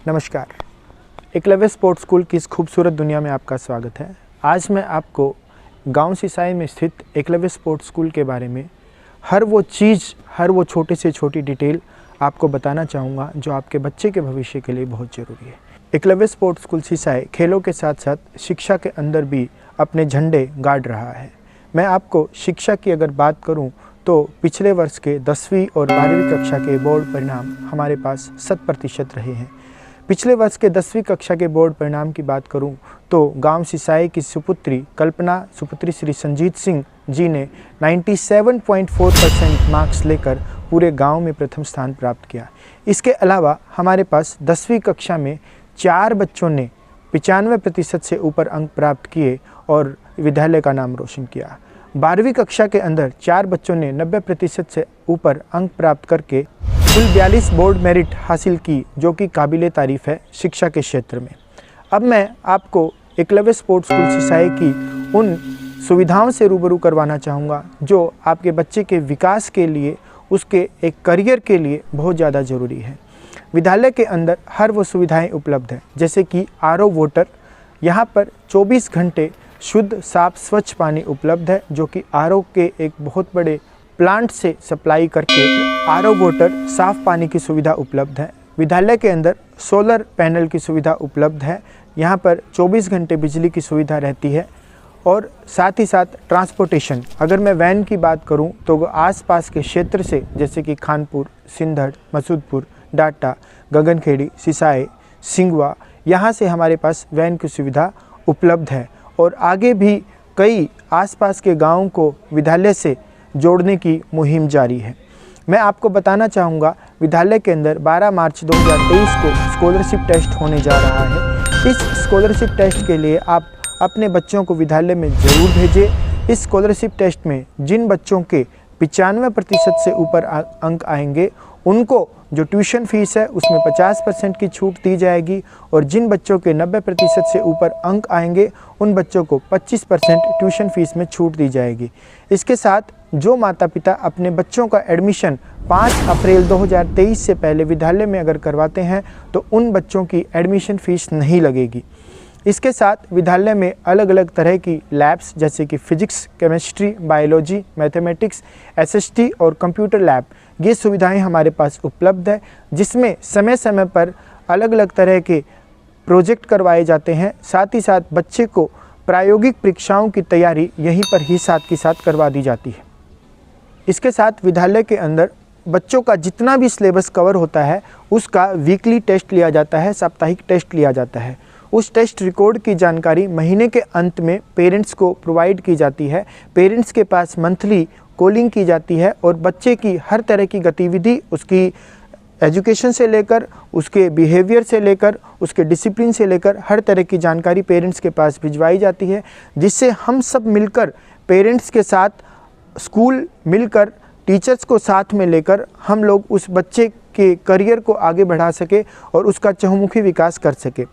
नमस्कार। Eklavya sports school की इस खूबसूरत दुनिया में आपका स्वागत है। आज मैं आपको गांव सिसाई में स्थित एकलव्य स्पोर्ट्स स्कूल के बारे में हर वो चीज़, हर वो छोटे से छोटी डिटेल आपको बताना चाहूँगा जो आपके बच्चे के भविष्य के लिए बहुत ज़रूरी है। एकलव्य स्पोर्ट्स स्कूल सिसाई खेलों के साथ साथ शिक्षा के अंदर भी अपने झंडे गाड़ रहा है। मैं आपको शिक्षा की अगर बात करूं तो पिछले वर्ष के 10वीं और 12वीं कक्षा के बोर्ड परिणाम हमारे पास 100% रहे हैं। पिछले वर्ष के 10वीं कक्षा के बोर्ड परिणाम की बात करूं तो गांव सिसाई की सुपुत्री कल्पना सुपुत्री श्री संजीत सिंह जी ने 97.4% मार्क्स लेकर पूरे गांव में प्रथम स्थान प्राप्त किया। इसके अलावा हमारे पास 10वीं कक्षा में 4 बच्चों ने 95% से ऊपर अंक प्राप्त किए और विद्यालय का नाम रोशन किया। 12वीं कक्षा के अंदर 4 बच्चों ने 90% से ऊपर अंक प्राप्त करके कुल 42 बोर्ड मेरिट हासिल की, जो कि काबिले तारीफ़ है शिक्षा के क्षेत्र में। अब मैं आपको एकलव्य स्पोर्ट्स स्कूल सिसाई की उन सुविधाओं से रूबरू करवाना चाहूँगा जो आपके बच्चे के विकास के लिए, उसके एक करियर के लिए बहुत ज़्यादा ज़रूरी है। विद्यालय के अंदर हर वो सुविधाएं उपलब्ध हैं, जैसे कि आरओ वाटर। यहाँ पर 24 घंटे शुद्ध साफ स्वच्छ पानी उपलब्ध है, जो कि आरओ के एक बहुत बड़े प्लांट से सप्लाई करके आरओ वाटर साफ पानी की सुविधा उपलब्ध है। विद्यालय के अंदर सोलर पैनल की सुविधा उपलब्ध है। यहाँ पर 24 घंटे बिजली की सुविधा रहती है और साथ ही साथ ट्रांसपोर्टेशन, अगर मैं वैन की बात करूँ तो आसपास के क्षेत्र से, जैसे कि खानपुर, सिंधड़, मसूदपुर, डाटा, गगनखेड़ी, सिसाई, सिंगवा, यहाँ से हमारे पास वैन की सुविधा उपलब्ध है। और आगे भी कई आसपास के गाँवों को विद्यालय से जोड़ने की मुहिम जारी है। मैं आपको बताना चाहूँगा, विद्यालय के अंदर 12 मार्च 2023 को स्कॉलरशिप टेस्ट होने जा रहा है। इस स्कॉलरशिप टेस्ट के लिए आप अपने बच्चों को विद्यालय में ज़रूर भेजें। इस स्कॉलरशिप टेस्ट में जिन बच्चों के 95% से ऊपर अंक आएंगे, उनको जो ट्यूशन फीस है उसमें 50% की छूट दी जाएगी, और जिन बच्चों के 90% से ऊपर अंक आएंगे उन बच्चों को 25% ट्यूशन फीस में छूट दी जाएगी। इसके साथ जो माता पिता अपने बच्चों का एडमिशन 5 अप्रैल 2023 से पहले विद्यालय में अगर करवाते हैं तो उन बच्चों की एडमिशन फीस नहीं लगेगी। इसके साथ विद्यालय में अलग अलग तरह की लैब्स, जैसे कि physics, chemistry, biology, mathematics, SST और कंप्यूटर लैब, ये सुविधाएं हमारे पास उपलब्ध है, जिसमें समय समय पर अलग अलग तरह के प्रोजेक्ट करवाए जाते हैं। साथ ही साथ बच्चे को प्रायोगिक परीक्षाओं की तैयारी यहीं पर ही साथ के साथ करवा दी जाती है। इसके साथ विद्यालय के अंदर बच्चों का जितना भी सिलेबस कवर होता है उसका वीकली टेस्ट लिया जाता है, साप्ताहिक टेस्ट लिया जाता है। उस टेस्ट रिकॉर्ड की जानकारी महीने के अंत में पेरेंट्स को प्रोवाइड की जाती है। पेरेंट्स के पास मंथली कॉलिंग की जाती है और बच्चे की हर तरह की गतिविधि, उसकी एजुकेशन से लेकर, उसके बिहेवियर से लेकर, उसके डिसिप्लिन से लेकर हर तरह की जानकारी पेरेंट्स के पास भिजवाई जाती है, जिससे हम सब मिलकर, पेरेंट्स के साथ, स्कूल मिलकर, टीचर्स को साथ में लेकर हम लोग उस बच्चे के करियर को आगे बढ़ा सके और उसका चहुमुखी विकास कर सके।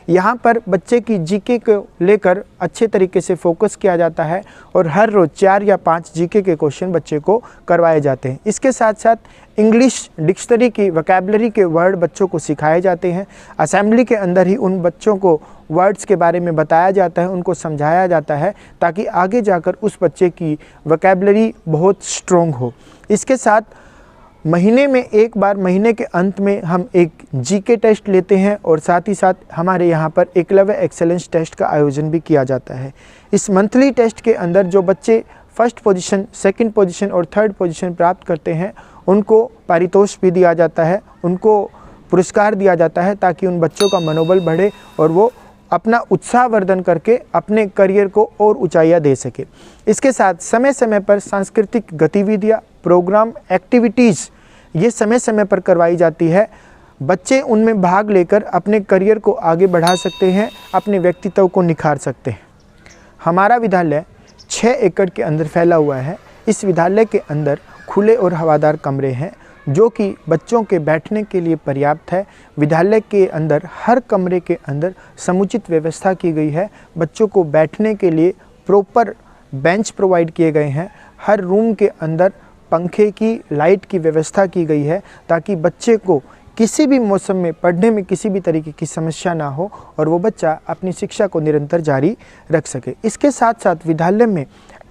यहाँ पर बच्चे की जीके को लेकर अच्छे तरीके से फोकस किया जाता है और हर रोज़ 4 या 5 जीके के क्वेश्चन बच्चे को करवाए जाते हैं। इसके साथ साथ इंग्लिश डिक्शनरी की वोकैबुलरी के वर्ड बच्चों को सिखाए जाते हैं। असेंबली के अंदर ही उन बच्चों को वर्ड्स के बारे में बताया जाता है, उनको समझाया जाता है, ताकि आगे जाकर उस बच्चे की वोकैबुलरी बहुत स्ट्रॉन्ग हो। इसके साथ महीने में एक बार, महीने के अंत में हम एक जीके टेस्ट लेते हैं और साथ ही साथ हमारे यहाँ पर एकलव्य एक्सेलेंस टेस्ट का आयोजन भी किया जाता है। इस मंथली टेस्ट के अंदर जो बच्चे फर्स्ट पोजीशन, सेकंड पोजीशन और थर्ड पोजीशन प्राप्त करते हैं, उनको पारितोष भी दिया जाता है, उनको पुरस्कार दिया जाता है, ताकि उन बच्चों का मनोबल बढ़े और वो अपना उत्साहवर्धन करके अपने करियर को और ऊंचाइयां दे सके। इसके साथ समय समय पर सांस्कृतिक गतिविधियां, प्रोग्राम, एक्टिविटीज़ ये समय समय पर करवाई जाती है। बच्चे उनमें भाग लेकर अपने करियर को आगे बढ़ा सकते हैं, अपने व्यक्तित्व को निखार सकते हैं। हमारा विद्यालय 6 एकड़ के अंदर फैला हुआ है। इस विद्यालय के अंदर खुले और हवादार कमरे हैं, जो कि बच्चों के बैठने के लिए पर्याप्त है। विद्यालय के अंदर हर कमरे के अंदर समुचित व्यवस्था की गई है। बच्चों को बैठने के लिए प्रॉपर बेंच प्रोवाइड किए गए हैं। हर रूम के अंदर पंखे की, लाइट की व्यवस्था की गई है, ताकि बच्चे को किसी भी मौसम में पढ़ने में किसी भी तरीके की समस्या ना हो और वो बच्चा अपनी शिक्षा को निरंतर जारी रख सके। इसके साथ साथ विद्यालय में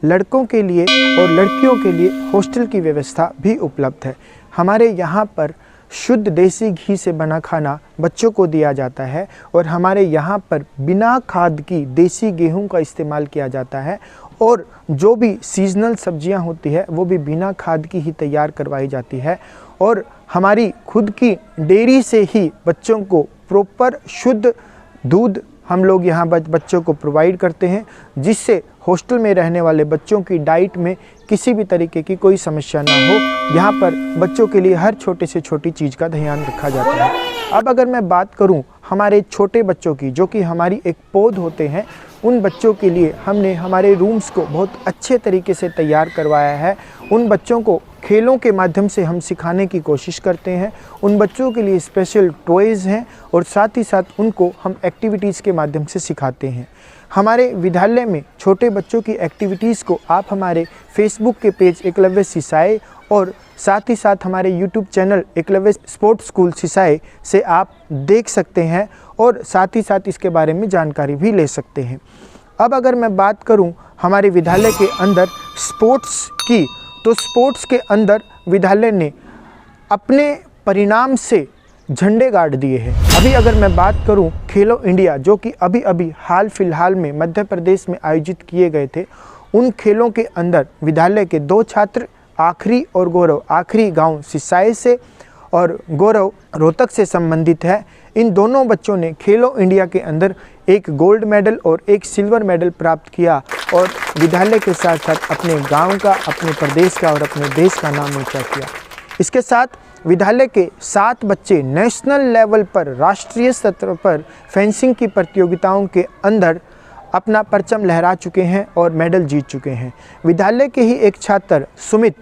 लड़कों के लिए और लड़कियों के लिए हॉस्टल की व्यवस्था भी उपलब्ध है। हमारे यहाँ पर शुद्ध देसी घी से बना खाना बच्चों को दिया जाता है और हमारे यहाँ पर बिना खाद की देसी गेहूं का इस्तेमाल किया जाता है और जो भी सीजनल सब्जियां होती है वो भी बिना खाद की ही तैयार करवाई जाती है और हमारी खुद की डेयरी से ही बच्चों को प्रॉपर शुद्ध दूध हम लोग यहाँ बच्चों को प्रोवाइड करते हैं, जिससे हॉस्टल में रहने वाले बच्चों की डाइट में किसी भी तरीके की कोई समस्या ना हो। यहाँ पर बच्चों के लिए हर छोटे से छोटी चीज़ का ध्यान रखा जाता है। अब अगर मैं बात करूँ हमारे छोटे बच्चों की, जो कि हमारी एक पौध होते हैं, उन बच्चों के लिए हमने हमारे रूम्स को बहुत अच्छे तरीके से तैयार करवाया है। उन बच्चों को खेलों के माध्यम से हम सिखाने की कोशिश करते हैं। उन बच्चों के लिए स्पेशल टॉयज़ हैं और साथ ही साथ उनको हम एक्टिविटीज़ के माध्यम से सिखाते हैं। हमारे विद्यालय में छोटे बच्चों की एक्टिविटीज़ को आप हमारे फेसबुक के पेज एकलव्य सिसाई और साथ ही साथ हमारे YouTube channel Eklavya sports school Sisai से आप देख सकते हैं और साथ ही साथ इसके बारे में जानकारी भी ले सकते हैं। अब अगर मैं बात करूं हमारे विद्यालय के अंदर स्पोर्ट्स की, तो स्पोर्ट्स के अंदर विद्यालय ने अपने परिणाम से झंडे गाड़ दिए हैं। अभी अगर मैं बात करूं खेलो इंडिया, जो कि अभी हाल फिलहाल में मध्य प्रदेश में आयोजित किए गए थे, उन खेलों के अंदर विद्यालय के 2 छात्र आखरी और गौरव, आखरी गांव सिसाई से और गौरव रोहतक से संबंधित है। इन दोनों बच्चों ने खेलो इंडिया के अंदर एक गोल्ड मेडल और एक सिल्वर मेडल प्राप्त किया और विद्यालय के साथ साथ अपने गांव का, अपने प्रदेश का और अपने देश का नाम ऊंचा किया। इसके साथ विद्यालय के 7 बच्चे नेशनल लेवल पर, राष्ट्रीय स्तर पर फेंसिंग की प्रतियोगिताओं के अंदर अपना परचम लहरा चुके हैं और मेडल जीत चुके हैं। विद्यालय के ही एक छात्र सुमित,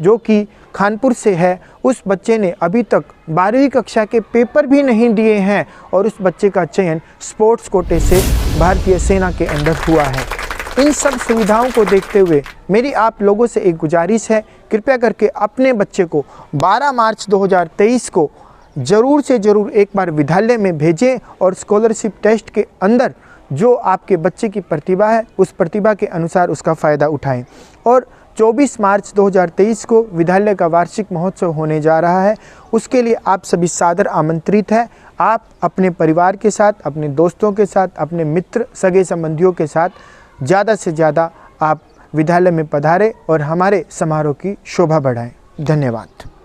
जो कि खानपुर से है, उस बच्चे ने अभी तक 12वीं कक्षा के पेपर भी नहीं दिए हैं और उस बच्चे का चयन स्पोर्ट्स कोटे से भारतीय सेना के अंदर हुआ है। इन सब सुविधाओं को देखते हुए मेरी आप लोगों से एक गुजारिश है, कृपया करके अपने बच्चे को 12 मार्च 2023 को ज़रूर से ज़रूर एक बार विद्यालय में भेजें और स्कॉलरशिप टेस्ट के अंदर जो आपके बच्चे की प्रतिभा है उस प्रतिभा के अनुसार उसका फ़ायदा उठाएं। और 24 मार्च 2023 को विद्यालय का वार्षिक महोत्सव होने जा रहा है, उसके लिए आप सभी सादर आमंत्रित हैं। आप अपने परिवार के साथ, अपने दोस्तों के साथ, अपने मित्र सगे संबंधियों के साथ ज़्यादा से ज़्यादा आप विद्यालय में पधारें और हमारे समारोह की शोभा बढ़ाएं। धन्यवाद।